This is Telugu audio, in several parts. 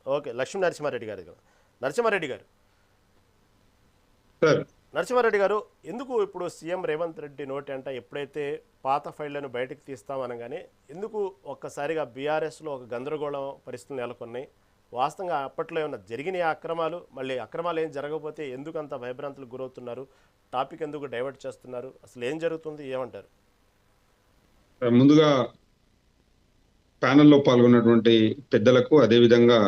ఓకే, లక్ష్మీ నరసింహారెడ్డి గారు. నరసింహారెడ్డి గారు సార్ నరసింహారెడ్డి గారు, ఎందుకు ఇప్పుడు సీఎం రేవంత్ రెడ్డి నోటి అంట ఎప్పుడైతే పాత ఫైళ్లను బయటకు తీస్తామనగానే ఎందుకు ఒక్కసారిగా బీఆర్ఎస్లో ఒక గందరగోళం పరిస్థితులు నెలకొన్నాయి? వాస్తవంగా అప్పట్లో ఏమన్నా జరిగిన అక్రమాలు, మళ్ళీ అక్రమాలు ఏం జరగకపోతే ఎందుకు అంత భయభ్రాంతులకు గురవుతున్నారు? టాపిక్ ఎందుకు డైవర్ట్ చేస్తున్నారు? అసలు ఏం జరుగుతుంది, ఏమంటారు? ముందుగా ప్యానెల్లో పాల్గొన్నటువంటి పెద్దలకు, అదేవిధంగా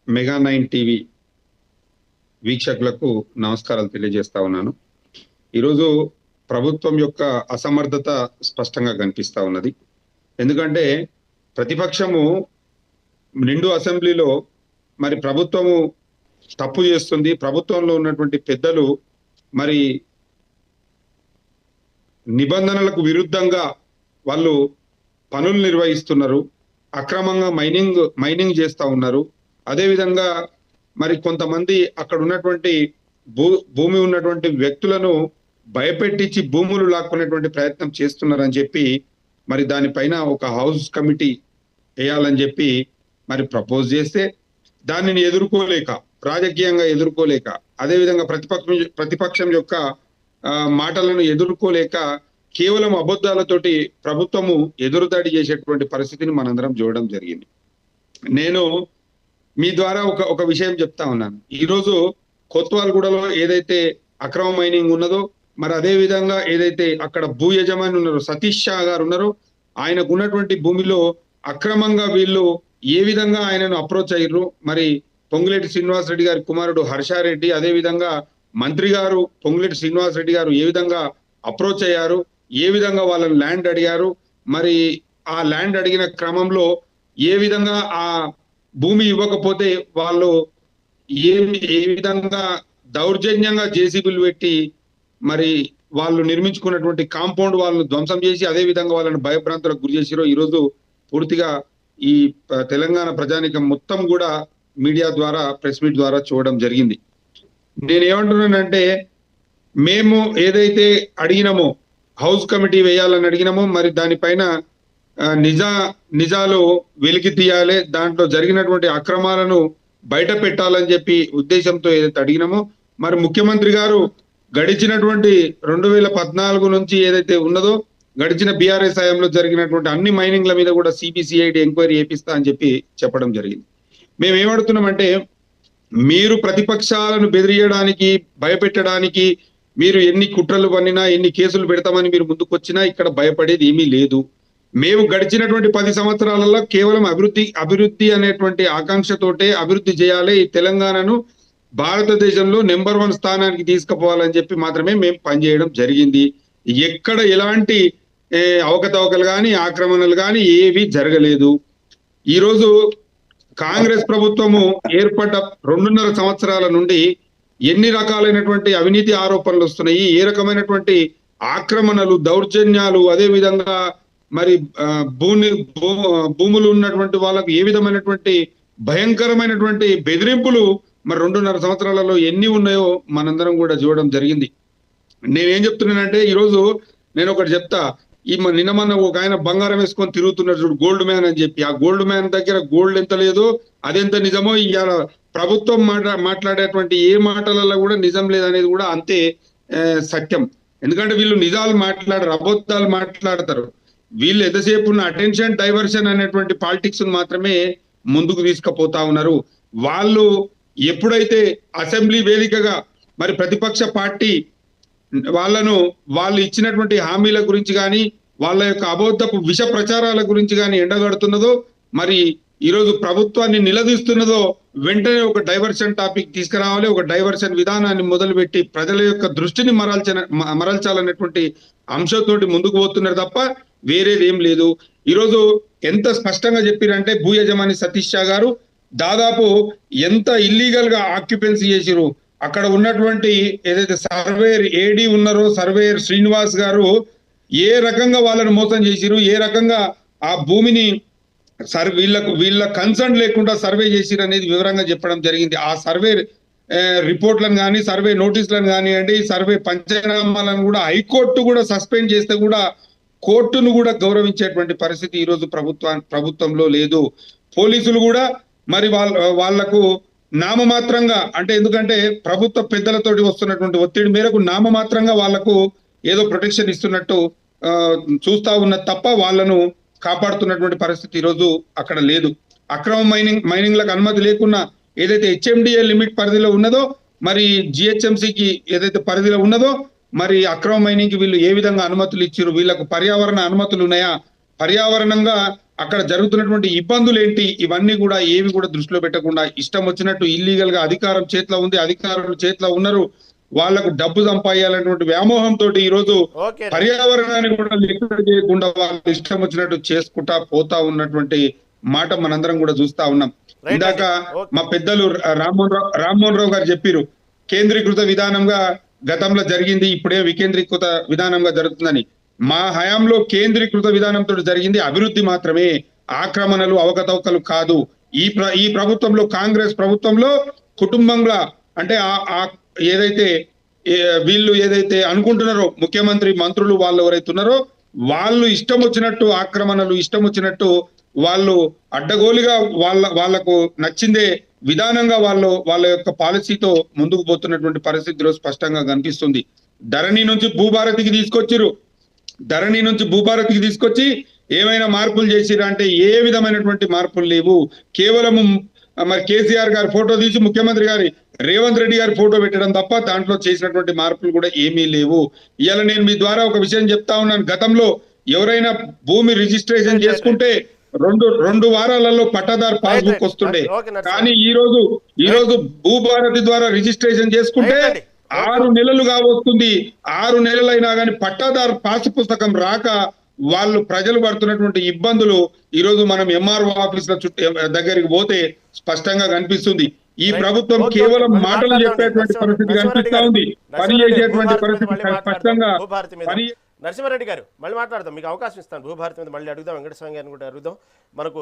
మెగా9 టీవీ వీక్షకులకు నమస్కారాలు తెలియజేస్తా ఉన్నాను. ఈరోజు ప్రభుత్వం యొక్క అసమర్థత స్పష్టంగా కనిపిస్తా ఉన్నది. ఎందుకంటే ప్రతిపక్షము నిండు అసెంబ్లీలో మరి ప్రభుత్వము తప్పు చేస్తుంది, ప్రభుత్వంలో ఉన్నటువంటి పెద్దలు మరి నిబంధనలకు విరుద్ధంగా వాళ్ళు పనులు నిర్వహిస్తున్నారు, అక్రమంగా మైనింగ్ చేస్తా ఉన్నారు. అదేవిధంగా మరి కొంతమంది అక్కడ ఉన్నటువంటి భూమి ఉన్నటువంటి వ్యక్తులను భయపెట్టించి భూములు లాక్కునేటువంటి ప్రయత్నం చేస్తున్నారని చెప్పి మరి దానిపైన ఒక హౌస్ కమిటీ వేయాలని చెప్పి మరి ప్రపోజ్ చేస్తే దానిని ఎదుర్కోలేక, రాజకీయంగా ఎదుర్కోలేక, అదేవిధంగా ప్రతిపక్షం యొక్క మాటలను ఎదుర్కోలేక కేవలం అబద్ధాలతోటి ప్రభుత్వము ఎదురుదాడి చేసేటువంటి పరిస్థితిని మనందరం చూడడం జరిగింది. నేను మీ ద్వారా ఒక విషయం చెప్తా ఉన్నాను. ఈరోజు కొత్వాల్గూడలో ఏదైతే అక్రమ మైనింగ్ ఉన్నదో, మరి అదే విధంగా ఏదైతే అక్కడ భూ యజమాని ఉన్నారో సతీష్ షా గారు ఉన్నారో, ఆయనకు ఉన్నటువంటి భూమిలో అక్రమంగా వీళ్ళు ఏ విధంగా ఆయనను అప్రోచ్ అయ్యారు, మరి పొంగులేటి శ్రీనివాస్ రెడ్డి గారి కుమారుడు హర్షారెడ్డి, అదే విధంగా మంత్రి గారు పొంగులేటి శ్రీనివాస్ రెడ్డి గారు ఏ విధంగా అప్రోచ్ అయ్యారు, ఏ విధంగా వాళ్ళని ల్యాండ్ అడిగారు, మరి ఆ ల్యాండ్ అడిగిన క్రమంలో ఏ విధంగా ఆ భూమి ఇవ్వకపోతే వాళ్ళు ఏ విధంగా దౌర్జన్యంగా జేసీబీలు పెట్టి మరి వాళ్ళు నిర్మించుకున్నటువంటి కాంపౌండ్ వాళ్ళను ధ్వంసం చేసి అదే విధంగా వాళ్ళని భయభ్రాంతులకు గురి చేసిరో ఈరోజు పూర్తిగా ఈ తెలంగాణ ప్రజానికం మొత్తం కూడా మీడియా ద్వారా, ప్రెస్ మీట్ ద్వారా చూడడం జరిగింది. నేనేమంటున్నానంటే, మేము ఏదైతే అడిగినామో హౌస్ కమిటీ వేయాలని అడిగినామో మరి దానిపైన నిజాలు వెలికి తీయాలి, దాంట్లో జరిగినటువంటి అక్రమాలను బయట పెట్టాలని చెప్పి ఉద్దేశంతో ఏదైతే అడిగినామో మరి ముఖ్యమంత్రి గారు గడిచినటువంటి 2014 నుంచి ఏదైతే ఉన్నదో గడిచిన బీఆర్ఎస్ హయాంలో జరిగినటువంటి అన్ని మైనింగ్ల మీద కూడా సిబిసిఐడి ఎంక్వైరీ చేపిస్తా అని చెప్పి చెప్పడం జరిగింది. మేము ఏమడుతున్నామంటే, మీరు ప్రతిపక్షాలను బెదిరియడానికి, భయపెట్టడానికి మీరు ఎన్ని కుట్రలు పన్నినా, ఎన్ని కేసులు పెడతామని మీరు ముందుకు వచ్చినా ఇక్కడ భయపడేది ఏమీ లేదు. మేము గడిచినటువంటి 10 సంవత్సరాలలో కేవలం అభివృద్ధి అనేటువంటి ఆకాంక్షతోటే అభివృద్ధి చేయాలి, ఈ తెలంగాణను భారతదేశంలో నెంబర్ 1 స్థానానికి తీసుకుపోవాలని చెప్పి మాత్రమే మేము పనిచేయడం జరిగింది. ఎక్కడ ఎలాంటి అవకతవకలు కానీ, ఆక్రమణలు కానీ ఏవి జరగలేదు. ఈరోజు కాంగ్రెస్ ప్రభుత్వము ఏర్పడ్డ 2.5 సంవత్సరాల నుండి ఎన్ని రకాలైనటువంటి అవినీతి ఆరోపణలు వస్తున్నాయి, ఏ రకమైనటువంటి ఆక్రమణలు, దౌర్జన్యాలు, అదే విధంగా మరి భూములు ఉన్నటువంటి వాళ్ళకు ఏ విధమైనటువంటి భయంకరమైనటువంటి బెదిరింపులు మరి 2.5 సంవత్సరాలలో ఎన్ని ఉన్నాయో మనందరం కూడా చూడడం జరిగింది. నేనేం చెప్తున్నానంటే, ఈరోజు నేను ఒకటి చెప్తా. నిన్న మొన్న ఒక ఆయన బంగారం వేసుకొని తిరుగుతున్నాడు చూడు, గోల్డ్ మ్యాన్ అని చెప్పి. ఆ గోల్డ్ మ్యాన్ దగ్గర గోల్డ్ ఎంత లేదో అదెంత నిజమో ఇవాళ ప్రభుత్వం మాట్లాడేటువంటి ఏ మాటలలో కూడా నిజం లేదనేది కూడా అంతే సత్యం. ఎందుకంటే వీళ్ళు నిజాలు మాట్లాడరు, అబద్ధాలు మాట్లాడతారు. వీళ్ళు ఎంతసేపు ఉన్న అటెన్షన్ డైవర్షన్ అనేటువంటి పాలిటిక్స్ మాత్రమే ముందుకు తీసుకుపోతా ఉన్నారు. వాళ్ళు ఎప్పుడైతే అసెంబ్లీ వేదికగా మరి ప్రతిపక్ష పార్టీ వాళ్ళు ఇచ్చినటువంటి హామీల గురించి కానీ, వాళ్ళ యొక్క అబద్ధపు విష ప్రచారాల గురించి కానీ ఎండగడుతున్నదో, మరి ఈరోజు ప్రభుత్వాన్ని నిలదీస్తున్నదో, వెంటనే ఒక డైవర్షన్ టాపిక్ తీసుకురావాలి, ఒక డైవర్షన్ విధానాన్ని మొదలుపెట్టి ప్రజల యొక్క దృష్టిని మరల్చాలనేటువంటి అంశంతోటి ముందుకు పోతున్నారు తప్ప వేరేది ఏం లేదు. ఈరోజు ఎంత స్పష్టంగా చెప్పారంటే, భూ యజమాని సతీష్ షా గారు దాదాపు ఎంత ఇల్లీగల్ గా ఆక్యుపెన్సీ చేసిరు. అక్కడ ఉన్నటువంటి ఏదైతే సర్వేయర్ ఏడి ఉన్నారో, సర్వేయర్ శ్రీనివాస్ గారు ఏ రకంగా వాళ్ళని మోసం చేసిరు, ఏ రకంగా ఆ భూమిని వీళ్ళ కన్సర్న్ లేకుండా సర్వే చేసిరు అనేది వివరంగా చెప్పడం జరిగింది. ఆ సర్వే రిపోర్ట్లను కానీ, సర్వే నోటీసులను కానివ్వండి, సర్వే పంచనామాలను కూడా హైకోర్టు కూడా సస్పెండ్ చేస్తే కూడా కోర్టును కూడా గౌరవించేటువంటి పరిస్థితి ఈ రోజు ప్రభుత్వంలో లేదు. పోలీసులు కూడా మరి వాళ్లకు నామమాత్రంగా, అంటే ఎందుకంటే ప్రభుత్వ పెద్దలతోటి వస్తున్నటువంటి ఒత్తిడి మేరకు నామమాత్రంగా వాళ్లకు ఏదో ప్రొటెక్షన్ ఇస్తున్నట్టు చూస్తా ఉన్న తప్ప వాళ్ళను కాపాడుతున్నటువంటి పరిస్థితి ఈ రోజు అక్కడ లేదు. అక్రమ మైనింగ్లకు అనుమతి లేకున్నా ఏదైతే హెచ్ఎండిఏ లిమిట్ పరిధిలో ఉన్నదో, మరి జిహెచ్ఎంసికి ఏదైతే పరిధిలో ఉన్నదో, మరి అక్రమ మైనింగ్ కి వీళ్ళు ఏ విధంగా అనుమతులు ఇచ్చారు, వీళ్ళకు పర్యావరణ అనుమతులు ఉన్నాయా, పర్యావరణంగా అక్కడ జరుగుతున్నటువంటి ఇబ్బందులు ఏంటి, ఇవన్నీ కూడా ఏవి కూడా దృష్టిలో పెట్టకుండా ఇష్టం వచ్చినట్టు ఇల్లీగల్ గా అధికారం చేతిలో ఉంది, అధికారులు చేతిలో ఉన్నారు, వాళ్లకు డబ్బు సంపాదించాలనేటువంటి వ్యామోహంతో ఈ రోజు పర్యావరణాన్ని కూడా లెక్క చేయకుండా వాళ్ళు ఇష్టం వచ్చినట్టు చేసుకుంటా పోతా ఉన్నటువంటి మాట మనందరం కూడా చూస్తా ఉన్నాం. ఇందాక మా పెద్దలు రామ్మోహన్ రావు గారు చెప్పారు, కేంద్రీకృత విధానంగా గతంలో జరిగింది, ఇప్పుడే వికేంద్రీకృత విధానంగా జరుగుతుందని. మా హయాంలో కేంద్రీకృత విధానంతో జరిగింది అభివృద్ధి మాత్రమే, ఆక్రమణలు అవకతవకలు కాదు. ఈ ప్రభుత్వంలో, కాంగ్రెస్ ప్రభుత్వంలో కుటుంబంగా, అంటే ఏదైతే వీళ్ళు ఏదైతే అనుకుంటున్నారో ముఖ్యమంత్రి మంత్రులు వాళ్ళు ఎవరైతే ఉన్నారో వాళ్ళు ఇష్టం వచ్చినట్టు ఆక్రమణలు, ఇష్టం వచ్చినట్టు వాళ్ళు అడ్డగోలుగా వాళ్లకు నచ్చిందే విధానంగా వాళ్ళ యొక్క పాలసీతో ముందుకు పోతున్నటువంటి పరిస్థితిలో స్పష్టంగా కనిపిస్తుంది. ధరణి నుంచి భూభారతికి తీసుకొచ్చిరు, ధరణి నుంచి భూభారతికి తీసుకొచ్చి ఏమైనా మార్పులు చేసిరా అంటే ఏ విధమైనటువంటి మార్పులు లేవు. కేవలం మరి కేసీఆర్ గారి ఫోటో తీసి ముఖ్యమంత్రి గారి రేవంత్ రెడ్డి గారి ఫోటో పెట్టడం తప్ప దాంట్లో చేసినటువంటి మార్పులు కూడా ఏమీ లేవు. ఇవాళ నేను మీ ద్వారా ఒక విషయం చెప్తా ఉన్నాను, గతంలో ఎవరైనా భూమి రిజిస్ట్రేషన్ చేసుకుంటే రెండు వారాలలో పట్టాదారు పాస్బుక్ వస్తుండే, కానీ ఈ రోజు భూభారతి ద్వారా రిజిస్ట్రేషన్ చేసుకుంటే 6 నెలలు కావస్తుంది. 6 నెలలైనా కానీ పట్టాదారు పాస్ పుస్తకం రాక వాళ్ళు ప్రజలు పడుతున్నటువంటి ఇబ్బందులు ఈ రోజు మనం ఎంఆర్ఓ ఆఫీసుల దగ్గరికి పోతే స్పష్టంగా కనిపిస్తుంది. ఈ ప్రభుత్వం కేవలం మాటలు చెప్పేటువంటి పరిస్థితి కనిపిస్తా ఉంది, పని చేసేటువంటి పరిస్థితి స్పష్టంగా. నరసింహారెడ్డి గారు మళ్ళీ మాట్లాడదాం, మీకు అవకాశం ఇస్తాను. భూభారతి మీద మళ్ళీ అడుగుదాం, వెంకటస్వామి గారిని కూడా అడుగుదాం. మనకు